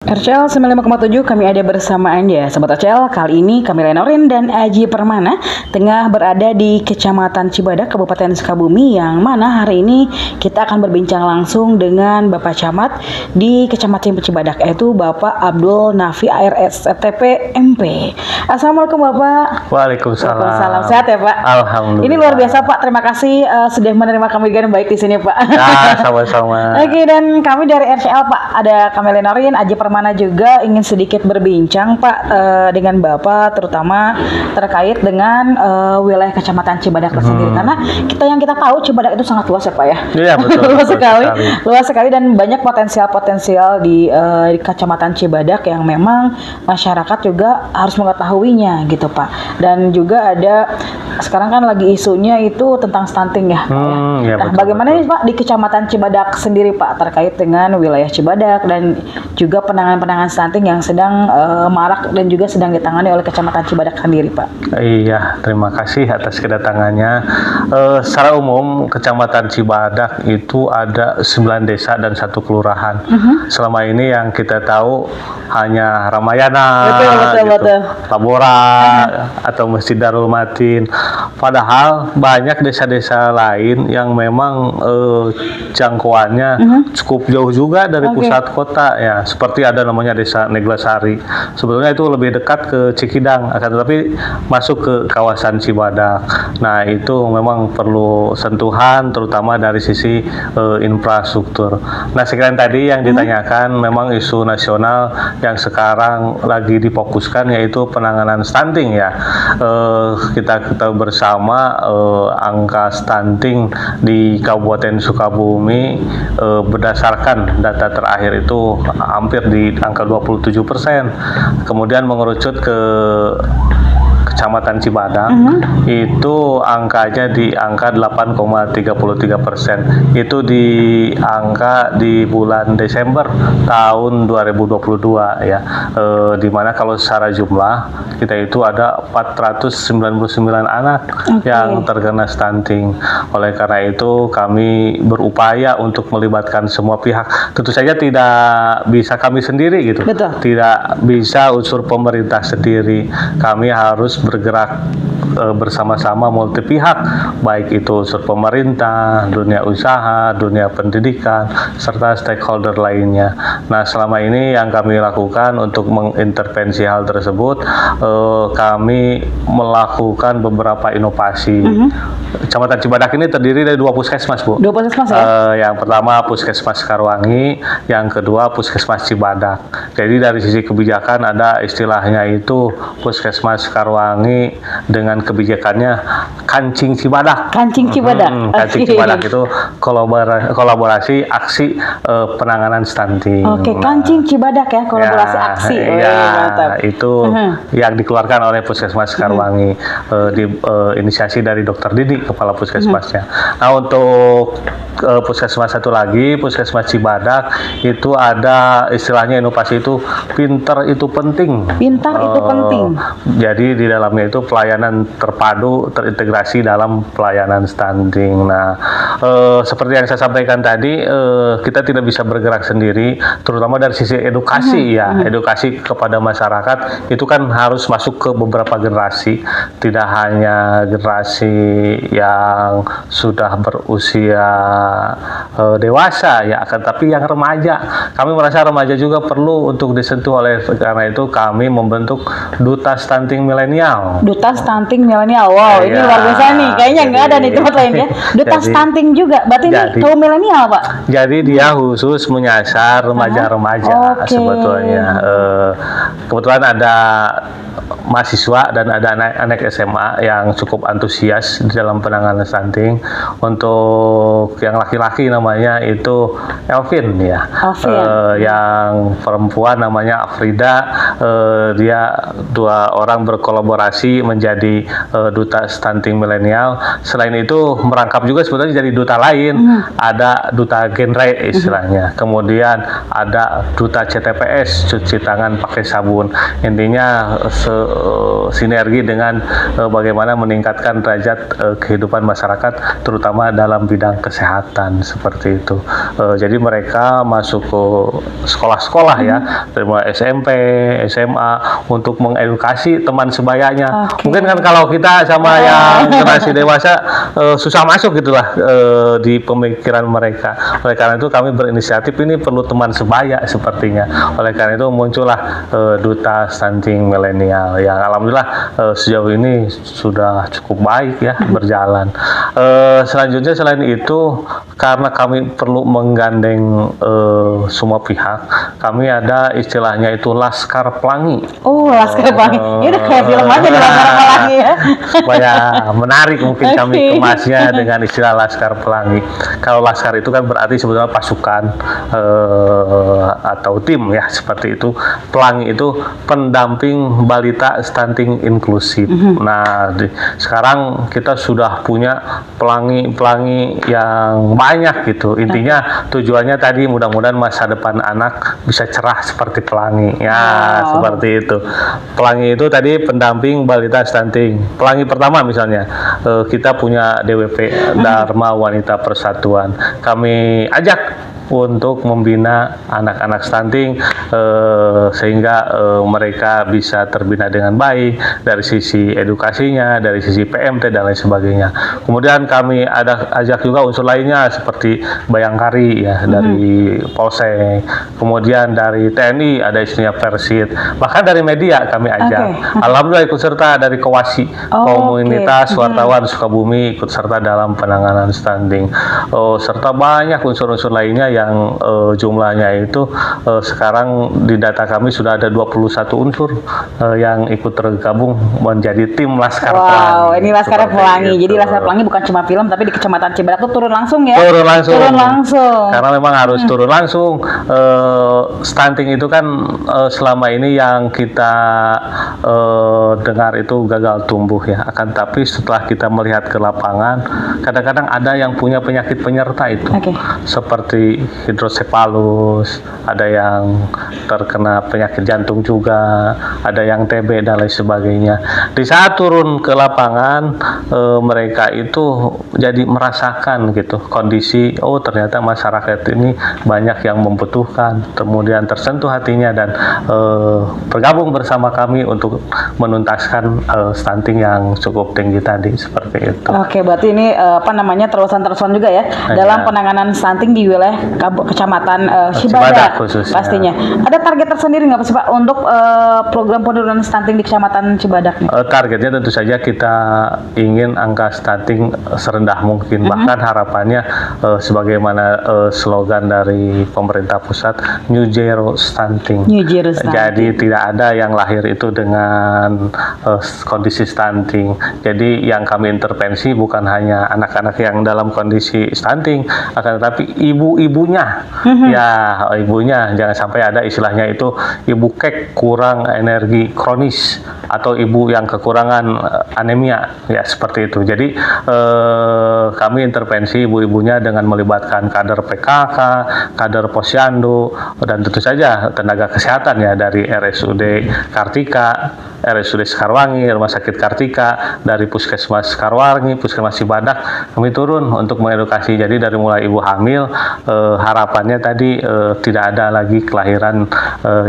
RCL 95,7 kami ada bersama Anda. Sobat RCL, kali ini kami Lenorin dan Aji Permana tengah berada di Kecamatan Cibadak, Kabupaten Sukabumi, yang mana hari ini kita akan berbincang langsung dengan Bapak Camat di Kecamatan Cibadak, yaitu Bapak Abdul Nafi ARS FTP MP. Assalamualaikum Bapak. Waalaikumsalam. Waalaikumsalam. Sehat ya Pak? Alhamdulillah. Ini luar biasa Pak, terima kasih sudah menerima kami dengan baik di sini Pak. Sama-sama. Oke, dan kami dari RCL Pak, ada kami Lenorin, Aji Permana juga ingin sedikit berbincang Pak dengan Bapak, terutama terkait dengan wilayah Kecamatan Cibadak tersendiri, karena kita tahu Cibadak itu sangat luas ya Pak ya. Iya betul. luas sekali dan banyak potensial di Kecamatan Cibadak yang memang masyarakat juga harus mengetahuinya gitu Pak. Dan juga ada sekarang kan lagi isunya itu tentang stunting ya Pak ya. Ya, Nah, bagaimana nih Pak di Kecamatan Cibadak sendiri Pak terkait dengan wilayah Cibadak dan juga penanganan stunting yang sedang marak dan juga sedang ditangani oleh Kecamatan Cibadak sendiri Pak? Iya, terima kasih atas kedatangannya. Secara umum Kecamatan Cibadak itu ada 9 desa dan 1 kelurahan. Selama ini yang kita tahu hanya Ramayana, betul. Labora, atau Masjid Darul Matin. Padahal banyak desa-desa lain yang memang jangkauannya cukup jauh juga dari pusat kota ya. Seperti ada namanya Desa Neglasari. Sebetulnya itu lebih dekat ke Cikidang, akan tetapi masuk ke kawasan Cibadak. Nah, itu memang perlu sentuhan terutama dari sisi infrastruktur. Nah, sekian tadi yang ditanyakan memang isu nasional yang sekarang lagi difokuskan yaitu penanganan stunting ya. Kita ketahui bersama angka stunting di Kabupaten Sukabumi berdasarkan data terakhir itu hampir di angka 27%. Kemudian mengerucut ke Kecamatan Cibadak itu angkanya di angka 8,33%. Itu di angka di bulan Desember tahun 2022 ya. Di mana kalau secara jumlah kita itu ada 499 anak yang terkena stunting. Oleh karena itu kami berupaya untuk melibatkan semua pihak. Tentu saja tidak bisa kami sendiri gitu. Betul. Tidak bisa unsur pemerintah sendiri. Kami harus bergerak bersama-sama multi pihak, baik itu unsur pemerintah, dunia usaha, dunia pendidikan, serta stakeholder lainnya. Nah, selama ini yang kami lakukan untuk mengintervensi hal tersebut, kami melakukan beberapa inovasi. Kecamatan Cibadak ini terdiri dari 2 puskesmas, Bu. 2 puskesmas ya? Yang pertama Puskesmas Karwangi, yang kedua Puskesmas Cibadak. Jadi dari sisi kebijakan ada istilahnya itu Puskesmas Karwangi dengan kebijakannya Kancing Cibadak. Kancing Cibadak. Kancing Cibadak itu kolaborasi aksi penanganan stunting. Kancing Cibadak ya, kolaborasi aksi. Itu yang dikeluarkan oleh Puskesmas Karwangi di inisiasi dari Dr. Didi, kepala puskesmasnya. Nah, untuk puskesmas satu lagi, Puskesmas Cibadak, itu ada istilahnya inovasi itu pinter itu penting. Pintar itu penting. Jadi di dalamnya itu pelayanan terpadu terintegrasi dalam pelayanan stunting. Nah, seperti yang saya sampaikan tadi, kita tidak bisa bergerak sendiri, terutama dari sisi edukasi ya. Edukasi kepada masyarakat itu kan harus masuk ke beberapa generasi, tidak hanya generasi yang sudah berusia dewasa ya, akan tapi yang remaja. Kami merasa remaja juga perlu untuk disentuh, oleh karena itu kami membentuk Duta Stunting Milenial. Duta Stunting Milenial, wow, ini luar biasa nih. Kayaknya nggak ada nih tempat lain ya. Duta Stunting juga, berarti ini kaum milenial Pak? Jadi dia khusus menyasar remaja-remaja sebetulnya. Kebetulan ada mahasiswa dan ada anak-anak SMA yang cukup antusias di dalam penanganan stunting. Untuk yang laki-laki namanya itu Elvin ya. Yang perempuan namanya Afrida. Dia 2 orang berkolaborasi menjadi jadi duta stunting milenial. Selain itu merangkap juga sebetulnya jadi duta lain. Ada duta genre istilahnya. Kemudian ada duta CTPS, cuci tangan pakai sabun. Intinya sinergi dengan bagaimana meningkatkan derajat kehidupan masyarakat, terutama dalam bidang kesehatan seperti itu. Jadi mereka masuk ke sekolah-sekolah ya, dari mulai SMP, SMA untuk mengedukasi teman sebayanya. Mungkin kan kalau kita sama yang generasi dewasa susah masuk gitulah di pemikiran mereka. Oleh karena itu kami berinisiatif ini perlu teman sebaya sepertinya. Oleh karena itu muncullah duta stunting milenial yang alhamdulillah sejauh ini sudah cukup baik ya berjalan. Selanjutnya selain itu karena kami perlu menggandeng semua pihak, kami ada istilahnya itu Laskar Pelangi. Oh, Laskar Pelangi. Ini udah kayak film aja nih Laskar Pelangi ya. Supaya menarik mungkin kami kemasnya dengan istilah Laskar Pelangi. Kalau Laskar itu kan berarti sebetulnya pasukan atau tim ya seperti itu. Pelangi itu pendamping balita stunting inklusif. Nah, sekarang kita sudah punya pelangi-pelangi yang banyak gitu. Intinya tujuannya tadi mudah-mudahan masa depan anak bisa cerah seperti pelangi. Ya, seperti itu. Pelangi itu tadi pendamping balita stunting. Pelangi pertama misalnya kita punya DWP Dharma Wanita Persatuan. Kami ajak untuk membina anak-anak stunting sehingga mereka bisa terbina dengan baik dari sisi edukasinya, dari sisi PMT dan lain sebagainya. Kemudian kami ada ajak juga unsur lainnya seperti Bayangkari ya dari Polsek, kemudian dari TNI ada istrinya Persit, bahkan dari media kami ajak. Alhamdulillah ikut serta dari Kowasi, komunitas wartawan Sukabumi ikut serta dalam penanganan stunting. Serta banyak unsur-unsur lainnya yang jumlahnya itu sekarang di data kami sudah ada 21 unsur yang ikut tergabung menjadi tim Laskar Pelangi. Wow, ini Laskar Pelangi. Jadi Laskar Pelangi bukan cuma film tapi di Kecamatan Cibadak tuh turun langsung ya? Turun langsung. Karena memang harus turun langsung. Stunting itu kan selama ini yang kita dengar itu gagal tumbuh ya. Akan tapi setelah kita melihat ke lapangan, kadang-kadang ada yang punya penyakit penyerta itu. Seperti hidrosepalus, ada yang terkena penyakit jantung juga, ada yang TB dan lain sebagainya. Di saat turun ke lapangan, mereka itu jadi merasakan gitu kondisi, oh ternyata masyarakat ini banyak yang membutuhkan, kemudian tersentuh hatinya dan bergabung bersama kami untuk menuntaskan stunting yang cukup tinggi tadi seperti itu. Oke, berarti ini terusan-terusan juga ya dalam penanganan stunting di wilayah Kecamatan Cibadak khususnya. Pastinya. Ada target tersendiri nggak sih Pak untuk program penurunan stunting di Kecamatan Cibadak nih? Targetnya tentu saja kita ingin angka stunting serendah mungkin. Bahkan harapannya sebagaimana slogan dari pemerintah pusat, New Zero Stunting. New Zero Stunting. Jadi tidak ada yang lahir itu dengan kondisi stunting. Jadi yang kami intervensi bukan hanya anak-anak yang dalam kondisi stunting, akan tetapi ibu-ibunya. Ya, ibunya jangan sampai ada istilahnya itu ibu kek kurang energi kronis atau ibu yang kekurangan anemia ya seperti itu. Jadi kami intervensi ibu-ibunya dengan melibatkan kader PKK, kader Posyandu dan tentu saja tenaga kesehatan ya dari RSUD Kartika, RSUD Sekarwangi, Rumah Sakit Kartika, dari Puskesmas Sekarwangi, Puskesmas Cibadak, kami turun untuk mengedukasi. Jadi dari mulai ibu hamil, harapannya tadi tidak ada lagi kelahiran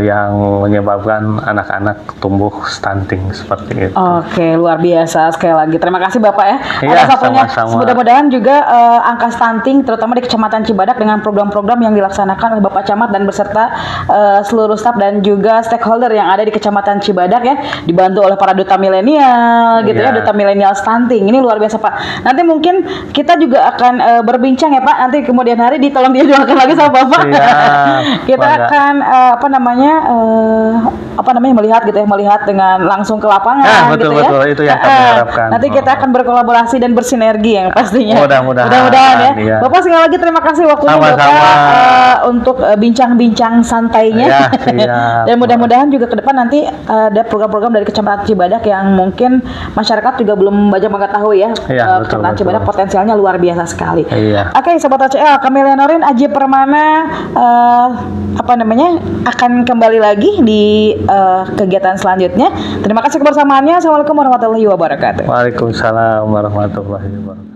yang menyebabkan anak-anak tumbuh stunting seperti itu. Oke, luar biasa sekali lagi. Terima kasih Bapak ya. Iya, atas waktunya. sama-sama. Mudah-mudahan juga angka stunting terutama di Kecamatan Cibadak dengan program-program yang dilaksanakan oleh Bapak Camat dan beserta seluruh staf dan juga stakeholder yang ada di Kecamatan Cibadak ya, dibantu oleh para duta milenial gitu ya, duta milenial stunting. Ini luar biasa Pak. Nanti mungkin kita juga akan berbincang ya Pak, nanti kemudian hari tolong dia didoakan lagi sama Bapak. Siap, Kita bangga. akan melihat gitu ya, melihat dengan langsung ke lapangan Betul, gitu ya. betul. Itu yang kami harapkan. Nanti kita akan berkolaborasi dan bersinergi yang pastinya. Mudah-mudahan, ya. iya. Bapak sekali lagi terima kasih waktunya Sama-sama. Bapak untuk bincang-bincang santainya. Ya, siap. Dan mudah-mudahan juga ke depan nanti ada program-program dari Kecamatan Cibadak yang mungkin masyarakat juga belum banyak mengetahui ya. Iya, betul, Kecamatan betul. Cibadak potensialnya luar biasa sekali. Iya. Oke, Sobat ACL, kami Lenorin Aji Permana akan kembali lagi di kegiatan selanjutnya. Terima kasih kebersamaannya. Assalamualaikum warahmatullahi wabarakatuh. Waalaikumsalam warahmatullahi wabarakatuh.